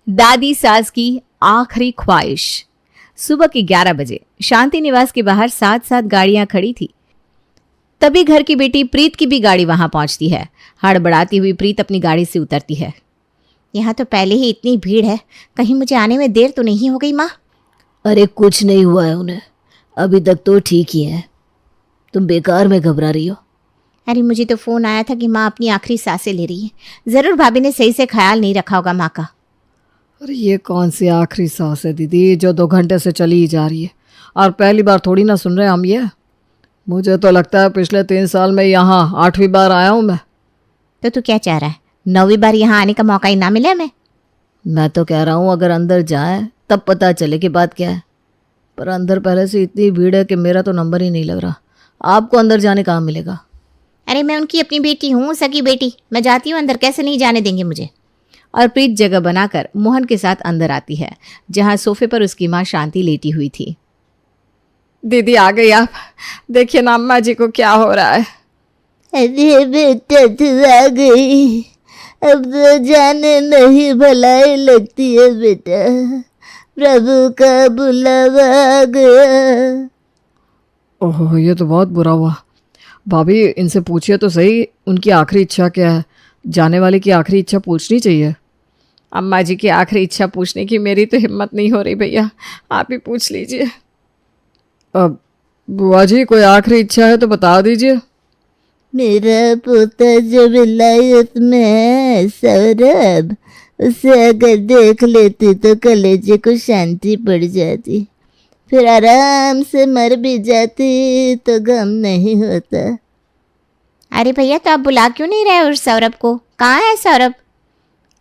दादी सास की आखिरी ख्वाहिश। सुबह के 11 बजे शांति निवास के बाहर 7-7 गाड़ियां खड़ी थी। तभी घर की बेटी प्रीत की भी गाड़ी वहां पहुंचती है। हड़बड़ाती हुई प्रीत अपनी गाड़ी से उतरती है। यहाँ तो पहले ही इतनी भीड़ है, कहीं मुझे आने में देर तो नहीं हो गई माँ? अरे कुछ नहीं हुआ है उन्हें, अभी तक तो ठीक ही है। तुम बेकार में घबरा रही हो। अरे मुझे तो फ़ोन आया था कि माँ अपनी आखिरी सांसें ले रही है। ज़रूर भाभी ने सही से ख्याल नहीं रखा होगा माँ का। अरे ये कौन सी आखिरी सांस है दीदी जो 2 घंटे से चली ही जा रही है, और पहली बार थोड़ी ना सुन रहे हम ये। मुझे तो लगता है पिछले 3 साल में यहाँ 8वीं बार आया हूँ मैं। तो तू क्या चाह रहा है, 9वीं बार यहाँ आने का मौका ही ना मिले हमें? मैं तो कह रहा हूँ अगर अंदर जाए तब पता चले कि बात क्या है, पर अंदर पहले से इतनी भीड़ है कि मेरा तो नंबर ही नहीं लग रहा। आपको अंदर जाने कहाँ मिलेगा? अरे मैं उनकी अपनी बेटी हूँ, सगी बेटी। मैं जाती हूँ अंदर, कैसे नहीं जाने देंगे मुझे? और प्रीत जगह बनाकर मोहन के साथ अंदर आती है, जहां सोफे पर उसकी मां शांति लेटी हुई थी। दीदी आ गई आप, देखिए ना अम्मा जी को क्या हो रहा है। अरे बेटा तू आ गई, अब तो जाने नहीं भलाई लगती है बेटा, प्रभु का बुलावा आ गया। ओह ये तो बहुत बुरा हुआ। भाभी इनसे पूछिए तो सही उनकी आखिरी इच्छा क्या है। जाने वाले की आखिरी इच्छा पूछनी चाहिए। अम्मा जी की आखिरी इच्छा पूछने की मेरी तो हिम्मत नहीं हो रही भैया, आप ही पूछ लीजिए। अब बुआ जी कोई आखिरी इच्छा है तो बता दीजिए। मेरा पोता जो विलायत में है सौरभ, उसे अगर देख लेती तो कलेजे को शांति पड़ जाती, फिर आराम से मर भी जाती तो गम नहीं होता। अरे भैया तो आप बुला क्यों नहीं रहे उस सौरभ को? कहाँ है सौरभ?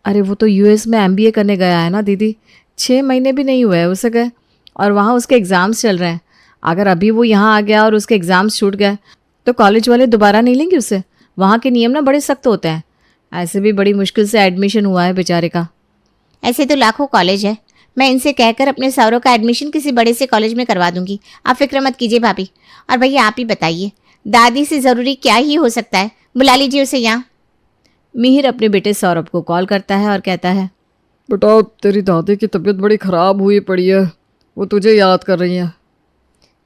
अरे वो तो यूएस में एमबीए करने गया है ना दीदी, 6 महीने भी नहीं हुए हैं उसे गए, और वहाँ उसके एग्ज़ाम्स चल रहे हैं। अगर अभी वो यहाँ आ गया और उसके एग्ज़ाम्स छूट गए तो कॉलेज वाले दोबारा नहीं लेंगे उसे। वहाँ के नियम ना बड़े सख्त होते हैं। ऐसे भी बड़ी मुश्किल से एडमिशन हुआ है बेचारे का। ऐसे तो लाखों कॉलेज है, मैं इनसे कहकर अपने सौरभ का एडमिशन किसी बड़े से कॉलेज में करवा दूंगी। आप फिक्र मत कीजिए भाभी। और भैया आप ही बताइए, दादी से ज़रूरी क्या ही हो सकता है? बुला लीजिए उसे यहाँ। मिहिर अपने बेटे सौरभ को कॉल करता है और कहता है, बेटा तेरी दादी की तबीयत बड़ी ख़राब हुई पड़ी है, वो तुझे याद कर रही है।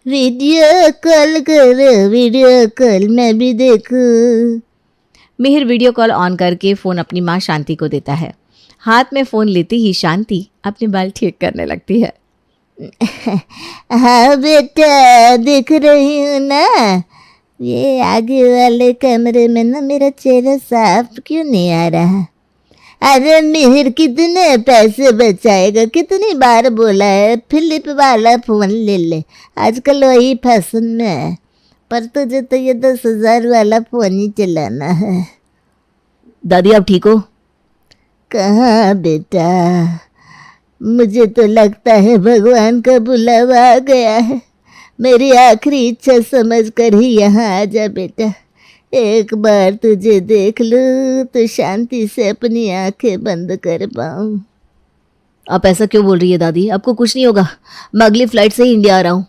वीडियो कॉल करो, वीडियो कॉल मैं भी देखूं। मिहिर वीडियो कॉल ऑन करके फ़ोन अपनी माँ शांति को देता है। हाथ में फ़ोन लेते ही शांति अपने बाल ठीक करने लगती है। हाँ बेटा दिख रही हूँ ना, ये आगे वाले कमरे में ना मेरा चेहरा साफ क्यों नहीं आ रहा? अरे मिहिर कितने पैसे बचाएगा, कितनी बार बोला है फिलिप वाला फ़ोन ले ले, आजकल वही फैशन में है, पर तुझे तो ये 10,000 वाला फ़ोन ही चलाना है। दादी आप ठीक हो? कहाँ बेटा, मुझे तो लगता है भगवान का बुलावा आ गया है। मेरी आखिरी इच्छा समझ कर ही यहाँ आ जा बेटा। एक बार तुझे देख लूँ तो शांति से अपनी आंखें बंद कर पाऊँ। आप ऐसा क्यों बोल रही है दादी? आपको कुछ नहीं होगा, मैं अगली फ़्लाइट से ही इंडिया आ रहा हूँ।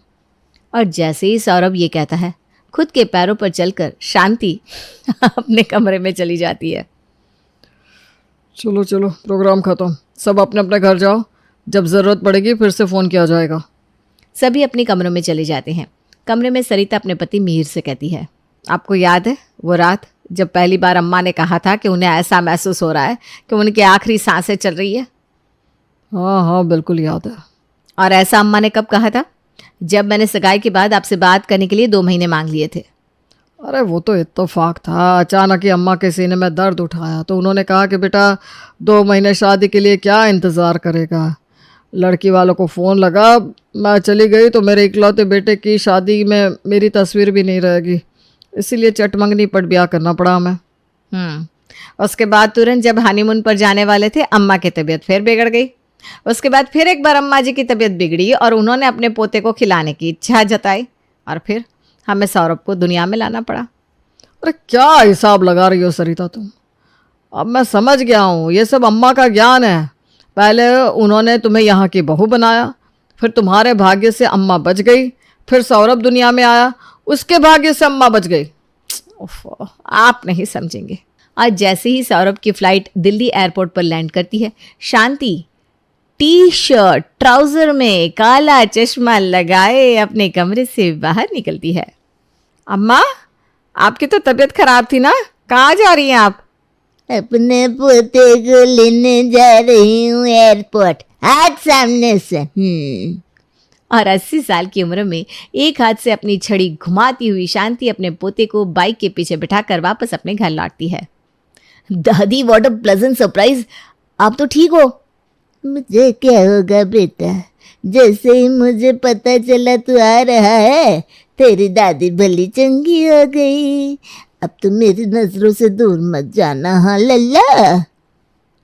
और जैसे ही सौरभ ये कहता है, खुद के पैरों पर चलकर शांति अपने कमरे में चली जाती है। चलो चलो प्रोग्राम ख़त्म, सब अपने अपने घर जाओ, जब ज़रूरत पड़ेगी फिर से फ़ोन किया जाएगा। सभी अपने कमरों में चले जाते हैं। कमरे में सरिता अपने पति मिहिर से कहती है, आपको याद है वो रात जब पहली बार अम्मा ने कहा था कि उन्हें ऐसा महसूस हो रहा है कि उनकी आखिरी सांसें चल रही है? हाँ हाँ बिल्कुल याद है। और ऐसा अम्मा ने कब कहा था? जब मैंने सगाई के बाद आपसे बात करने के लिए 2 महीने मांग लिए थे। अरे वो तो इत्तेफाक था, अचानक ही अम्मा के सीने में दर्द उठाया तो उन्होंने कहा कि बेटा 2 महीने शादी के लिए क्या इंतज़ार करेगा। लड़की वालों को फ़ोन लगा, मैं चली गई तो मेरे इकलौते बेटे की शादी में मेरी तस्वीर भी नहीं रहेगी, इसीलिए चटमंगनी पर ब्याह करना पड़ा हमें। उसके बाद तुरंत जब हनीमून पर जाने वाले थे अम्मा की तबीयत फिर बिगड़ गई। उसके बाद फिर एक बार अम्मा जी की तबीयत बिगड़ी और उन्होंने अपने पोते को खिलाने की इच्छा जताई, और फिर हमें सौरभ को दुनिया में लाना पड़ा। अरे क्या हिसाब लगा रही हो सरिता तुम? अब मैं समझ गया हूँ, ये सब अम्मा का ज्ञान है। पहले उन्होंने तुम्हें यहाँ की बहू बनाया, फिर तुम्हारे भाग्य से अम्मा बच गई, फिर सौरभ दुनिया में आया, उसके भाग्य से अम्मा बच गई। आप नहीं समझेंगे। आज जैसे ही सौरभ की फ्लाइट दिल्ली एयरपोर्ट पर लैंड करती है, शांति टी शर्ट ट्राउजर में काला चश्मा लगाए अपने कमरे से बाहर निकलती है। अम्मा, आपकी तो तबीयत खराब थी ना, कहाँ जा रही हैं आप? अपने पोते को लेने जा रही हूँ एयरपोर्ट, आज सामने से। और 80 साल की उम्र में एक हाथ से अपनी छड़ी घुमाती हुई शांति अपने पोते को बाइक के पीछे बिठाकर वापस अपने घर लौटती है। दादी, व्हाट अ प्लेजेंट सरप्राइज, आप तो ठीक हो? मुझे क्या होगा बेटा, जैसे ही मुझे पता चला तू आ रहा है, तेरी दादी भली चंगी हो गई। अब तो मेरी नजरों से दूर मत जाना, हाँ लल्ला।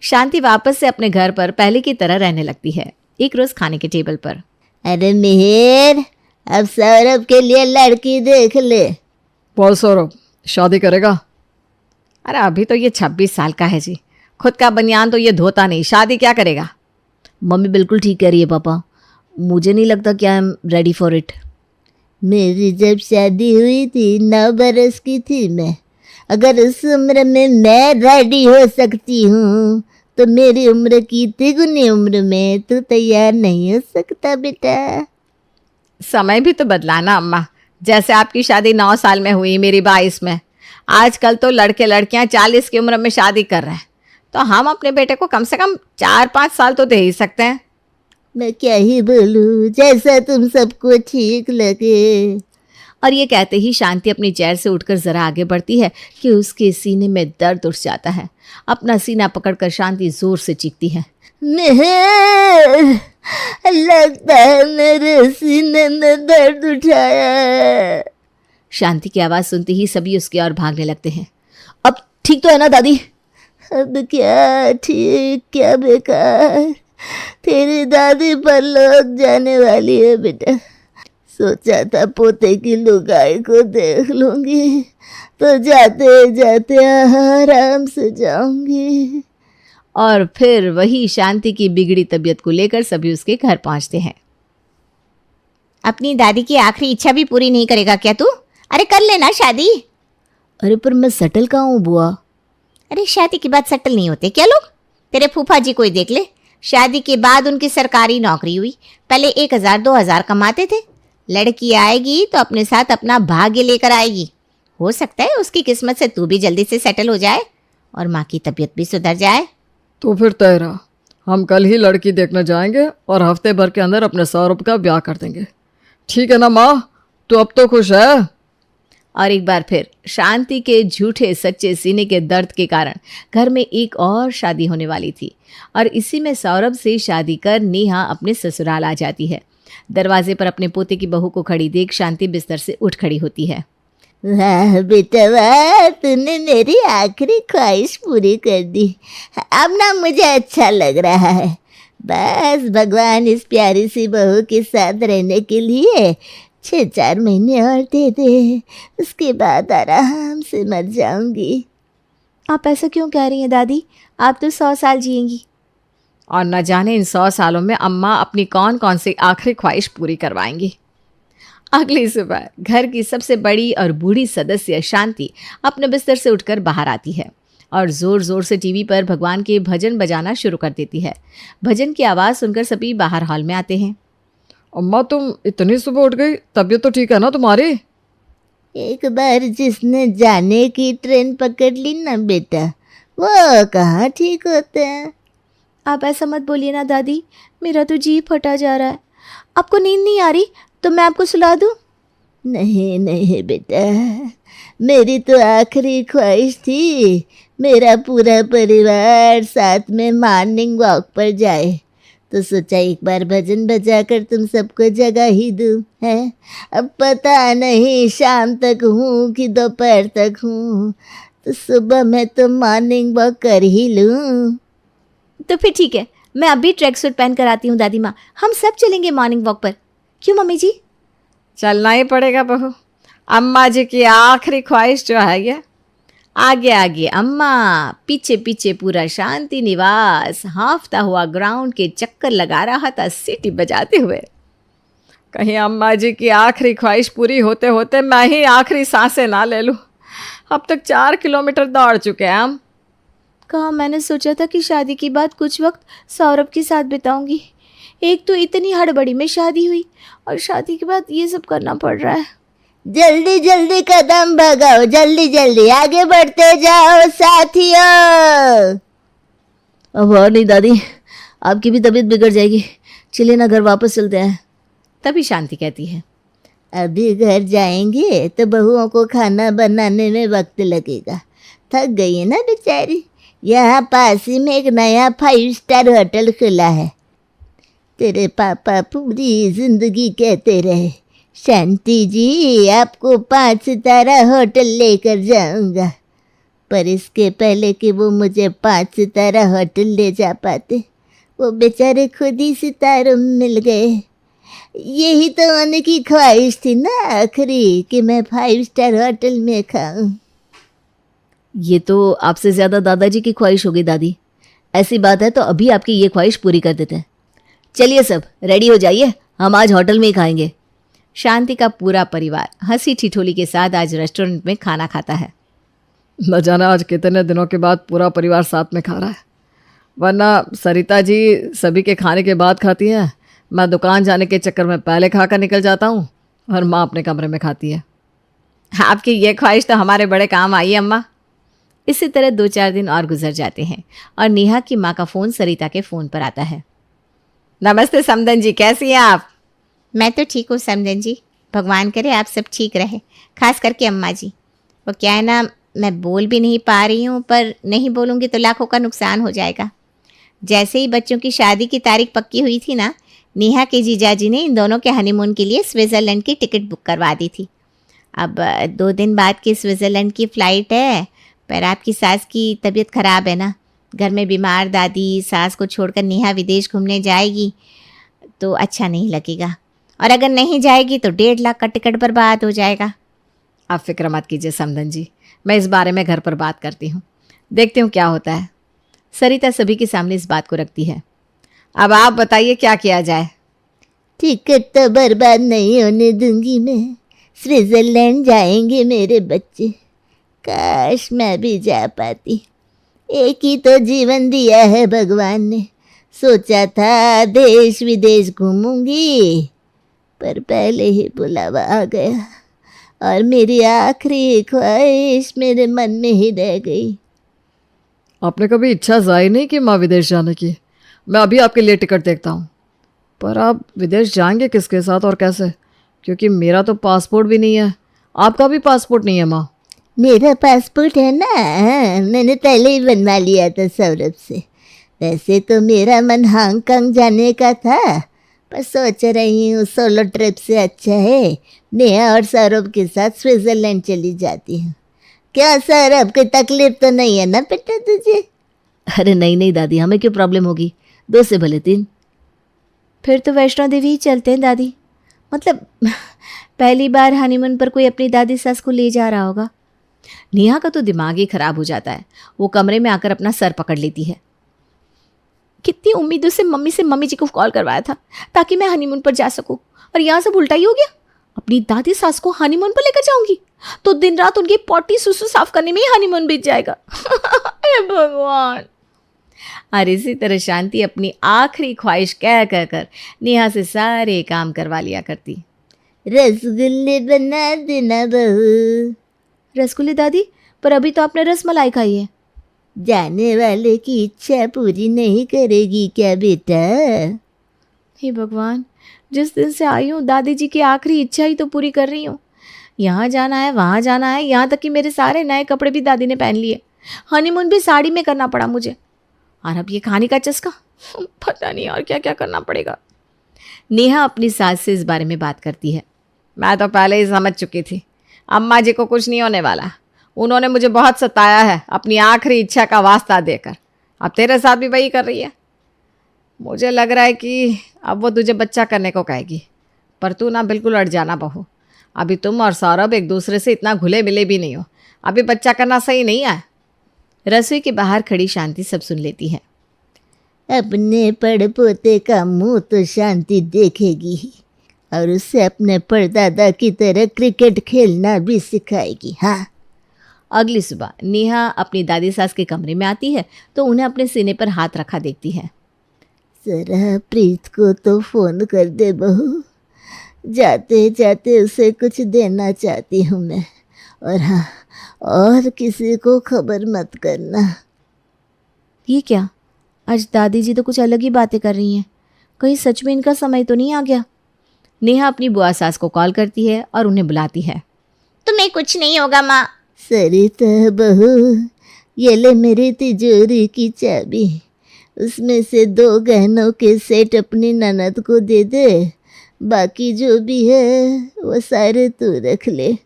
शांति वापस से अपने घर पर पहले की तरह रहने लगती है। एक रोज खाने के टेबल पर, अरे मिहिर, अब सौरभ के लिए लड़की देख ले। बोल सौरभ, शादी करेगा? अरे अभी तो ये 26 साल का है जी, खुद का बनियान तो ये धोता नहीं, शादी क्या करेगा? मम्मी बिल्कुल ठीक कह रही है पापा, मुझे नहीं लगता कि I am ready for it. मेरी जब शादी हुई थी 9 बरस की थी मैं। अगर उस उम्र में मैं रेडी हो सकती हूँ तो मेरी उम्र की तिगुनी उम्र में तू तैयार नहीं हो सकता बेटा। समय भी तो बदला ना अम्मा, जैसे आपकी शादी 9 साल में हुई, मेरी 22 में। आजकल तो लड़के लड़कियां 40 की उम्र में शादी कर रहे हैं, तो हम अपने बेटे को कम से कम 4-5 साल तो दे ही सकते हैं। मैं क्या ही बोलूँ, जैसा तुम सबको ठीक लगे। और ये कहते ही शांति अपनी चेयर से उठकर जरा आगे बढ़ती है कि उसके सीने में दर्द उठ जाता है। अपना सीना पकड़कर शांति जोर से चीखती है, मेहर, लगता है मेरे सीने में दर्द उठाया है। शांति की आवाज़ सुनते ही सभी उसकी ओर भागने लगते हैं। अब ठीक तो है ना दादी? अब क्या ठीक क्या बेकार, तेरी दादी परलोक जाने वाली है बेटा। सोचा था पोते की लुगाई को देख लूंगी तो जाते जाते आराम से जाऊंगी। और फिर वही शांति की बिगड़ी तबीयत को लेकर सभी उसके घर पहुंचते हैं। अपनी दादी की आखिरी इच्छा भी पूरी नहीं करेगा क्या तू? अरे कर लेना शादी। अरे पर मैं सेटल कहाँ हूँ बुआ? अरे शादी के बाद सेटल नहीं होते क्या लोग? तेरे फूफा जी को ही देख ले, शादी के बाद उनकी सरकारी नौकरी हुई, पहले 1000-2000 कमाते थे। लड़की आएगी तो अपने साथ अपना भाग्य लेकर आएगी। हो सकता है उसकी किस्मत से तू भी जल्दी से सेटल हो जाए और माँ की तबीयत भी सुधर जाए। तो फिर तय रहा, हम कल ही लड़की देखने जाएंगे और हफ्ते भर के अंदर अपने सौरभ का ब्याह कर देंगे। ठीक है ना माँ, तो अब तो खुश है? और एक बार फिर शांति के झूठे सच्चे सीने के दर्द के कारण घर में एक और शादी होने वाली थी, और इसी में सौरभ से शादी कर नेहा अपने ससुराल आ जाती है। दरवाजे पर अपने पोते की बहू को खड़ी देख शांति बिस्तर से उठ खड़ी होती है। वाह बेटा वाह, तूने मेरी आखिरी ख्वाहिश पूरी कर दी। अब ना मुझे अच्छा लग रहा है। बस भगवान इस प्यारी सी बहू के साथ रहने के लिए 6-4 महीने और दे दे, उसके बाद आराम से मर जाऊंगी। आप ऐसा क्यों कह रही हैं दादी? आप तो 100 साल जिएंगी। और न जाने इन 100 सालों में अम्मा अपनी कौन कौन सी आखिरी ख्वाहिश पूरी करवाएंगी। अगली सुबह घर की सबसे बड़ी और बूढ़ी सदस्य शांति अपने बिस्तर से उठकर बाहर आती है और ज़ोर ज़ोर से टीवी पर भगवान के भजन बजाना शुरू कर देती है। भजन की आवाज़ सुनकर सभी बाहर हॉल में आते हैं। अम्मा, तुम इतनी सुबह उठ गई, तबीयत तो ठीक है ना तुम्हारी? एक बार जिसने जाने की ट्रेन पकड़ ली ना बेटा, वो कहाँ ठीक होते हैं। आप ऐसा मत बोलिए ना दादी, मेरा तो जी फटा जा रहा है। आपको नींद नहीं आ रही तो मैं आपको सुला दूँ? नहीं नहीं बेटा, मेरी तो आखिरी ख्वाहिश थी मेरा पूरा परिवार साथ में मॉर्निंग वॉक पर जाए, तो सोचा एक बार भजन बजाकर तुम सबको जगा ही दूँ है। अब पता नहीं शाम तक हूँ कि दोपहर तक हूँ, तो सुबह मैं तो मॉर्निंग वॉक कर ही लूँ। तो फिर ठीक है, मैं अभी ट्रैक सूट पहन कर आती हूँ दादी माँ, हम सब चलेंगे मॉर्निंग वॉक पर। क्यों मम्मी जी? चलना ही पड़ेगा बहू, अम्मा जी की आखिरी ख्वाहिश जो है ये। आगे आगे अम्मा, पीछे पीछे पूरा शांति निवास हांफता हुआ ग्राउंड के चक्कर लगा रहा था सीटी बजाते हुए। कहीं अम्मा जी की आखिरी ख्वाहिश पूरी होते होते मैं ही आखिरी सांसें ना ले लूँ। अब तक 4 किलोमीटर दौड़ चुके हैं हम। कहाँ मैंने सोचा था कि शादी के बाद कुछ वक्त सौरभ के साथ बिताऊंगी। एक तो इतनी हड़बड़ी में शादी हुई और शादी के बाद ये सब करना पड़ रहा है। जल्दी जल्दी कदम भगाओ, जल्दी जल्दी आगे बढ़ते जाओ साथियों। अब और नहीं दादी, आपकी भी तबीयत बिगड़ जाएगी, चलिए ना घर वापस चलते हैं। तभी शांति कहती है, अभी घर जाएंगे तो बहुओं को खाना बनाने में वक्त लगेगा, थक गई है ना बेचारी। यहाँ पास ही में एक नया 5 स्टार होटल खुला है। तेरे पापा पूरी जिंदगी कहते रहे, शांति जी आपको 5 सितारा होटल लेकर जाऊंगा, पर इसके पहले कि वो मुझे 5 सितारा होटल ले जा पाते, वो बेचारे खुद ही सितारों में मिल गए। यही तो उनकी ख्वाहिश थी ना आखिरी, कि मैं 5 स्टार होटल में खाऊं। ये तो आपसे ज़्यादा दादाजी की ख्वाहिश होगी दादी। ऐसी बात है तो अभी आपकी ये ख्वाहिश पूरी कर देते हैं। चलिए सब रेडी हो जाइए, हम आज होटल में ही खाएंगे। शांति का पूरा परिवार हंसी ठिठोली के साथ आज रेस्टोरेंट में खाना खाता है। न जाना आज कितने दिनों के बाद पूरा परिवार साथ में खा रहा है, वरना सरिता जी सभी के खाने के बाद खाती हैं, मैं दुकान जाने के चक्कर में पहले खाकर निकल जाता हूँ और माँ अपने कमरे में खाती है। आपकी ये ख्वाहिश तो हमारे बड़े काम आई अम्मा। इसी तरह 2-4 दिन और गुजर जाते हैं और नेहा की माँ का फ़ोन सरिता के फ़ोन पर आता है। नमस्ते समदन जी, कैसी हैं आप? मैं तो ठीक हूँ समदन जी, भगवान करे आप सब ठीक रहे, खास करके अम्मा जी। वो क्या है ना, मैं बोल भी नहीं पा रही हूँ, पर नहीं बोलूँगी तो लाखों का नुकसान हो जाएगा। जैसे ही बच्चों की शादी की तारीख पक्की हुई थी ना, नेहा के जीजाजी ने इन दोनों के हनीमून के लिए स्विट्ज़रलैंड की टिकट बुक करवा दी थी। अब 2 दिन बाद की स्विट्ज़रलैंड की फ़्लाइट है, पर आपकी सास की तबीयत ख़राब है ना, घर में बीमार दादी सास को छोड़कर नेहा विदेश घूमने जाएगी तो अच्छा नहीं लगेगा, और अगर नहीं जाएगी तो 1.5 लाख का टिकट बर्बाद हो जाएगा। आप फिक्र मत कीजिए समदन जी, मैं इस बारे में घर पर बात करती हूँ, देखती हूँ क्या होता है। सरिता सभी के सामने इस बात को रखती है। अब आप बताइए क्या किया जाए? टिकट तो बर्बाद नहीं होने दूंगी मैं, स्विट्जरलैंड जाएंगे मेरे बच्चे। काश मैं भी जा पाती, एक ही तो जीवन दिया है भगवान ने। सोचा था देश विदेश घूमूंगी, पर पहले ही बुलावा आ गया और मेरी आखिरी ख्वाहिश मेरे मन में ही रह गई। आपने कभी इच्छा जाहिर नहीं की माँ विदेश जाने की? मैं अभी आपके लिए टिकट देखता हूँ। पर आप विदेश जाएंगे किसके साथ और कैसे? क्योंकि मेरा तो पासपोर्ट भी नहीं है, आपका भी पासपोर्ट नहीं है माँ। मेरा पासपोर्ट है ना, मैंने पहले ही बनवा लिया था सौरभ से। वैसे तो मेरा मन हांगकांग जाने का था, पर सोच रही हूँ सोलो ट्रिप से अच्छा है नेहा और सौरभ के साथ स्विट्जरलैंड चली जाती हूँ। क्या सौरभ, कोई तकलीफ तो नहीं है ना बेटा तुझे? अरे नहीं नहीं दादी, हमें क्यों प्रॉब्लम होगी, 2 से भले 3। फिर तो वैष्णो देवी ही चलते हैं दादी। मतलब पहली बार हनीमून पर कोई अपनी दादी सास को ले जा रहा होगा। नेहा का तो दिमाग ही खराब हो जाता है, वो कमरे में आकर अपना सर पकड़ लेती है। कितनी उम्मीदों से मम्मी जी को कॉल करवाया था ताकि मैं हनीमून पर जा सकूं, और यहाँ सब उल्टा ही हो गया। अपनी दादी सास को हनीमून पर लेकर जाऊंगी तो दिन रात उनकी पॉटी सुसु साफ करने में ही हनीमून बीत जाएगा। हे भगवान। और इसी तरह शांति अपनी आखिरी ख्वाहिश कह कर कर नेहा से सारे काम करवा लिया करती। रसगुल्ले बना देना बहू। रसगुल्ले दादी, पर अभी तो आपने रसमलाई खाई है। जाने वाले की इच्छा पूरी नहीं करेगी क्या बेटा? हे भगवान, जिस दिन से आई हूँ दादी जी की आखिरी इच्छा ही तो पूरी कर रही हूँ। यहाँ जाना है, वहाँ जाना है, यहाँ तक कि मेरे सारे नए कपड़े भी दादी ने पहन लिए। हनीमून भी साड़ी में करना पड़ा मुझे, और अब ये खाने का चस्का, पता नहीं और क्या क्या करना पड़ेगा। नेहा अपनी सास से इस बारे में बात करती है। मैं तो पहले ही समझ चुकी थी अम्मा जी को कुछ नहीं होने वाला, उन्होंने मुझे बहुत सताया है अपनी आखिरी इच्छा का वास्ता देकर। अब तेरे साथ भी वही कर रही है। मुझे लग रहा है कि अब वो तुझे बच्चा करने को कहेगी, पर तू ना बिल्कुल अड़ जाना बहू। अभी तुम और सौरभ एक दूसरे से इतना घुले मिले भी नहीं हो, अभी बच्चा करना सही नहीं है। रसोई के बाहर खड़ी शांति सब सुन लेती है। अपने पड़पोते का मुंह तो शांति देखेगी ही, और उससे अपने परदादा की तरह क्रिकेट खेलना भी सिखाएगी। हाँ, अगली सुबह नेहा अपनी दादी सास के कमरे में आती है तो उन्हें अपने सीने पर हाथ रखा देखती है। जरा प्रीत को तो फ़ोन कर दे बहू, जाते जाते उसे कुछ देना चाहती हूँ मैं। और हाँ, और किसी को खबर मत करना। ये क्या, आज दादी जी तो कुछ अलग ही बातें कर रही हैं। कहीं सच में इनका समय तो नहीं आ गया। नेहा अपनी बुआ सास को कॉल करती है और उन्हें बुलाती है। तुम्हें कुछ नहीं होगा माँ। सरिता बहू, ये ले मेरी तिजोरी की चाबी, उसमें से 2 गहनों के सेट अपनी ननद को दे दे, बाकी जो भी है वो सारे तू रख ले।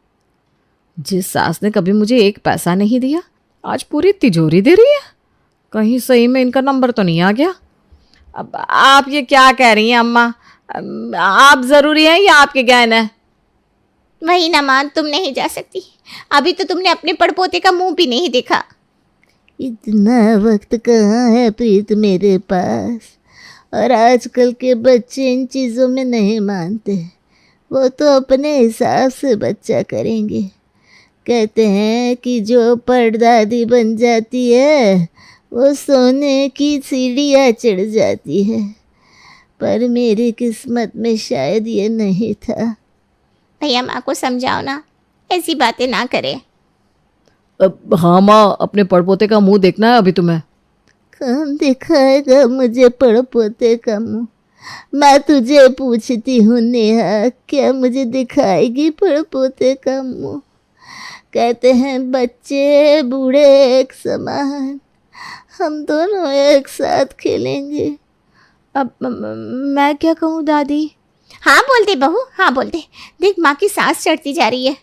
जिस सास ने कभी मुझे 1 पैसा नहीं दिया, आज पूरी तिजोरी दे रही है। कहीं सही में इनका नंबर तो नहीं आ गया। अब आप ये क्या कह रही हैं अम्मा? आप ज़रूरी हैं या आपके गहन है? वही ना माँ, तुम नहीं जा सकती। अभी तो तुमने अपने पड़पोते का मुंह भी नहीं देखा। इतना वक्त कहाँ है प्रीत मेरे पास, और आजकल के बच्चे इन चीज़ों में नहीं मानते। वो तो अपने हिसाब से बच्चा करेंगे। कहते हैं कि जो परदादी बन जाती है वो सोने की सीढ़ियाँ चढ़ जाती है, पर मेरी किस्मत में शायद ये नहीं था। भैया माँ को समझाओ ना, ऐसी बातें ना करे। हाँ माँ, अपने पड़पोते का मुंह देखना है अभी तुम्हें। कौन दिखाएगा मुझे पड़पोते का मुंह? मैं तुझे पूछती हूँ नेहा, क्या मुझे दिखाएगी पड़पोते का मुंह? कहते हैं बच्चे बूढ़े एक समान, हम दोनों एक साथ खेलेंगे। अब मैं क्या कहूँ दादी? हाँ बोलते बहू, हाँ बोलते। देख माँ की सांस चढ़ती जा रही है।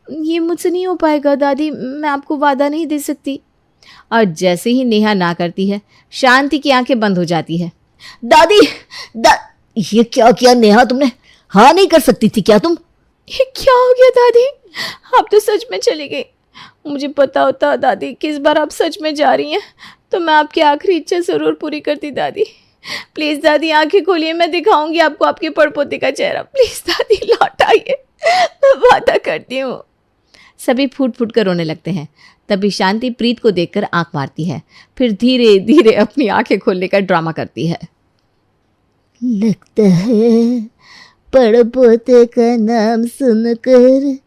ये मुझसे नहीं हो पाएगा दादी, मैं आपको वादा नहीं दे सकती। और जैसे ही नेहा ना करती है, शांति की आंखें बंद हो जाती है। दादी ये क्या किया नेहा तुमने? हाँ नहीं कर सकती थी क्या तुम? ये क्या हो गया दादी? आप तो सच में चली गई। मुझे पता होता दादी कि इस बार आप सच में जा रही हैं तो मैं आपकी आखिरी इच्छा ज़रूर पूरी करती दादी। प्लीज़ दादी आंखें खोलिए, मैं दिखाऊंगी आपको आपके पड़पोते का चेहरा। प्लीज़ दादी लौट आइए, मैं वादा करती हूँ। सभी फूट फूट कर रोने लगते हैं। तभी शांति प्रीत को देखकर आंख मारती है, फिर धीरे धीरे अपनी आंखें खोलने का ड्रामा करती है। लगता है पड़पोते का नाम सुनकर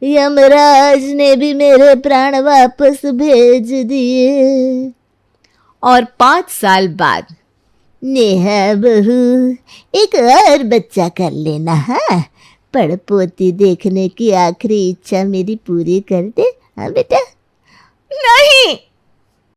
यमराज ने भी मेरे प्राण वापस भेज दिए। और 5 साल बाद नेहा बहू, एक और बच्चा कर लेना। हाँ, पड़पोती देखने की आखिरी इच्छा मेरी पूरी कर दे। हाँ बेटा। नहीं।